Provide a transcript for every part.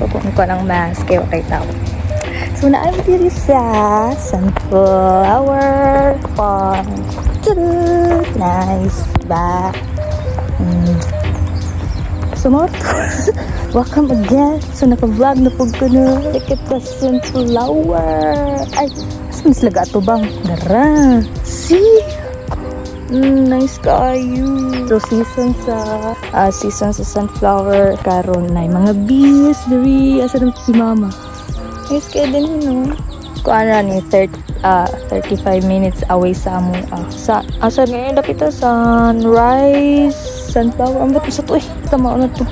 Kung ko ng mask kayo kay tao. So naay diri sa sunflower farm. Nice ba? So welcome again. So naka-vlog na po ko na. Look at the sunflower. Ay, mas laga ito bang? Dara. See? Nice kayo. So season sa sunflower karon na mga bees diri asa na si mama. Nice kaya din no. Kuana ni 35 minutes away sa amo. Sa asa ngayon dapit sunrise sunflower ambot sa to tama na to.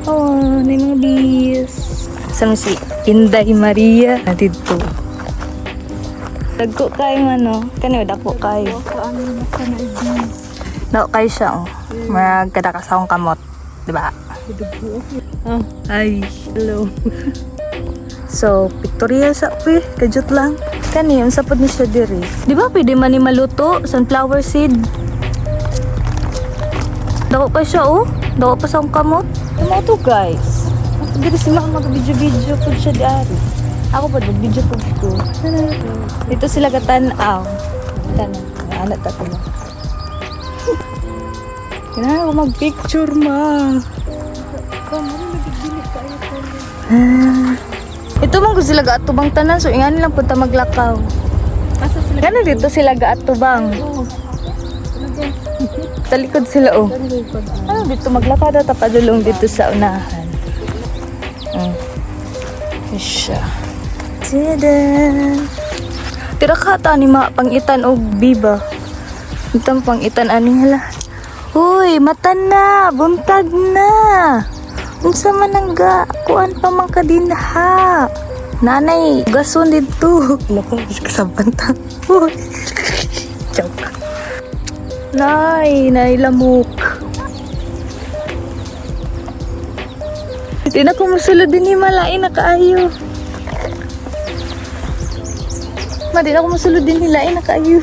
Oh, na mga bees. Sa si Inday Maria dito. Dagko kayo ano, kani dako kayo. Dako kayo siya oh. Magkadakas akong kamot, di ba? Oh, ay, hello. So, pictorial sa upi, kajut lang. Kani, ang sapod ni siya diri. Di ba pwede man ni maluto, sunflower seed? Dako kayo siya oh. Dako pa sa akong kamot. Ano to guys? Ako diri si mama mag-video-video po siya dari. Ako pa video po ko. Dito sila katanaw. Tanaw. Anak ta ko. Kailangan ko mag-picture ma. Ito man ko sila gaatubang tanan. So ingani lang punta maglakaw. Gano'n dito sila gaatubang. Talikod sila oh. Ano dito maglakaw daw tapadulong dito sa unahan. Siya. Tira ka ta ni mga pangitan og biba. Itang pangitan ani hala. Uy, mata na, buntag na. Unsa man ang kuan pa man ka din ha. Nanay, gason dito. Lako kasabanta. Uy. Joke. Nay lamok. Hindi na ko masulod din ni malain na kaayo. Di na ko masulod din ni lain na kaayo.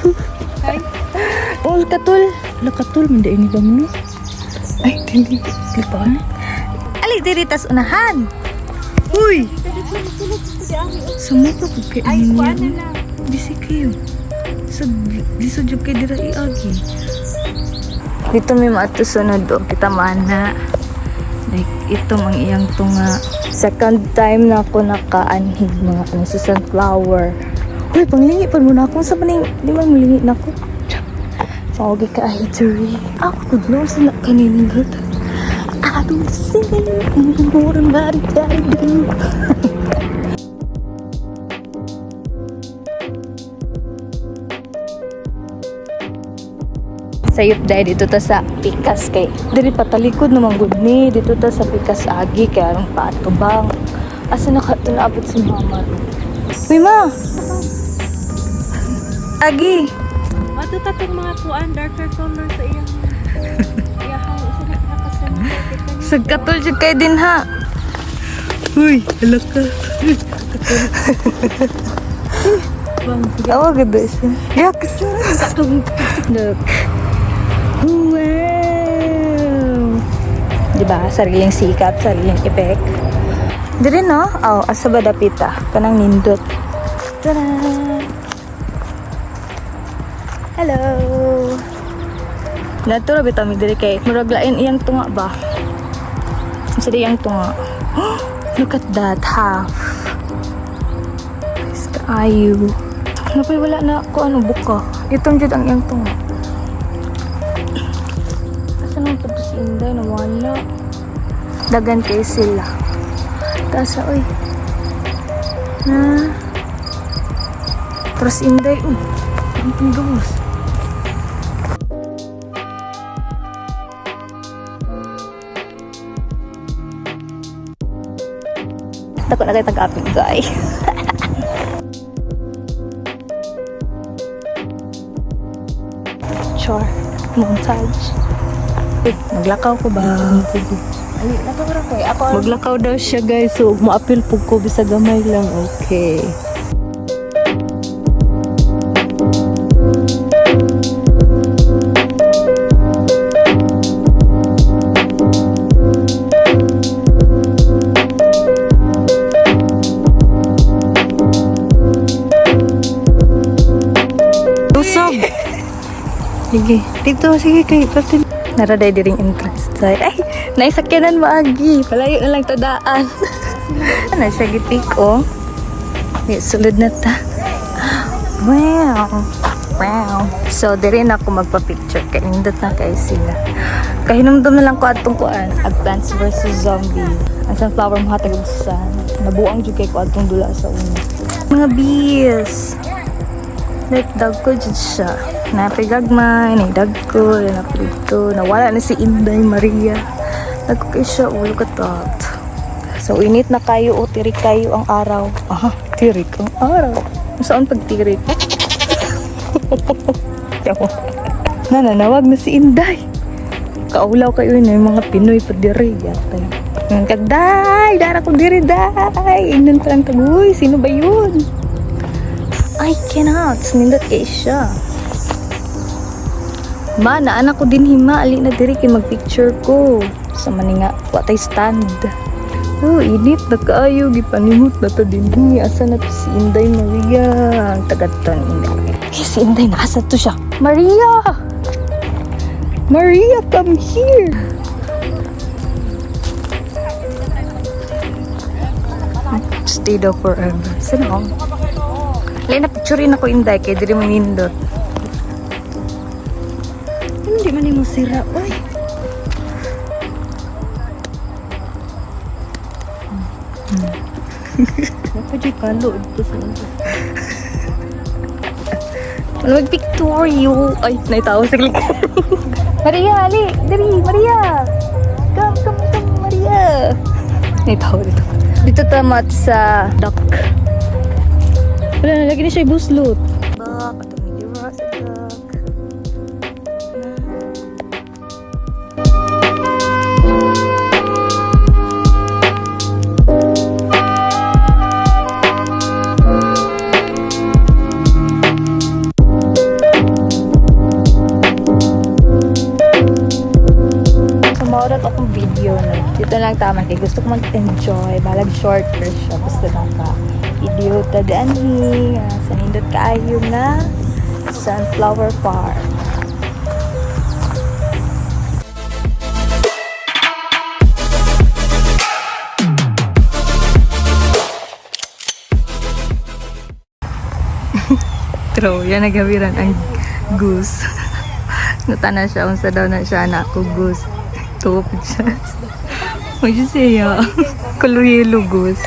Ay. Oh, katul. Katul, manda ini ba mo? Ay, hindi. Lipan. Ali, diri tas unahan. Uy! Sumupa ko kayo niya. Bisi kayo. Di sa job kayo dira iagi. Dito may matusunod do. Kita mana. Like, ito mang iyang tunga. Second time na ako nakaanhig mga sa sunflower. Uy, panglingi pa muna ako. Sa paning, di ba malingi na ako? Pagod ka ay diri. Ako no sila kanin gud. Aduh sing murang bari dari. Sayop dahil dito ta sa Pikas kay. Diri patalikod naman gud ni dito ta sa Pikas agi kay arong patubang. Asa nakatunabot si mama. Uy ma. Agi. Ato tatong mga kuan darker color sa iyang isa na pinakasensitive kanina. Sagkatol jud kay din ha. Uy, halaka. Bang, awa gud siya. Yak. Look. Wow. Diba, sariling sikap, sariling effect. Diri no? Oh, asa ba dapita? Kanang nindot. Tada! Hello. Natura bitaw mi diri kay murag lain iyang tunga ba? Sa iyang tunga. Look at that half. Nice kaayo. Napay wala na ko ano buka. Itong jud ang iyang tunga. Asa nang pud si Inday na wala. Dagan kay sila. Tasa oy. Na. Terus Inday ang pinggos. Takot na kayo tag-apig guys. Char. Montage. Maglakaw ko ba? Ali, nakakarap kayo. Maglakaw daw siya guys. So, ma-appeal po ko. Bisa gamay lang. Okay. Sige. Dito, sige kay Patin. Naraday diring entrance side. Ay, naisakyanan mo agi. Palayo na lang tadaan. Ano siya gitik oh. Di, sulod na ta. Wow. Wow. So, diri na ako magpa-picture. Kaindot na kayo sila. Kahinumdum na lang ko atong kuan. Advance versus Zombie. Ang sunflower mo hatagugsan. Nabuang jud kay ko atong dula sa una. Mga bees. Like, dag ko dyan siya. Napigagmay, naidag ko, napilito. Nawala na si Inday Maria. Nagko kayo siya, ulo katat. So, init na kayo o tirik kayo ang araw. Aha, tirik ang araw. Saan pagtirik? Nananawag na si Inday. Kaulaw kayo na yung mga Pinoy pa diri yata. Kagday, dara ko diri day. Ingnan pa lang tagoy, sino ba yun? I cannot, nindot kayo siya. Ma, naanak ko din hima, ali na diri kay magpicture ko. Sa maninga, watay stand. Oh, init na kaayo, gipanimot na to din. Asa na to si Inday Maria. Ang tagad-ton, Inday. Si Inday, nasa to siya. Maria! Maria, come here! Stay daw forever. Sino? Lena, picturein ako Inday, kaya diri mo nindot. Hindi man yung sira, oy. Napadi kalo ito sa mag-pictorial. Ay, naitawa sa klik. Maria, ali! Dali, Maria! Come, Maria! Naitawa dito. Dito tamat sa duck. Wala na, lagi na siya buslot. Bak, atong midira sa duck. Maurat akong video na. Dito lang tama kay gusto ko mag-enjoy. Balag shorter siya. Gusto lang ka video tadani. Sa nindot kaayo na sunflower farm. True, yan nagawiran ang goose. Natana siya, unsa daw na siya na ako goose. Tupid siya. What you say, Kuluhilo goose.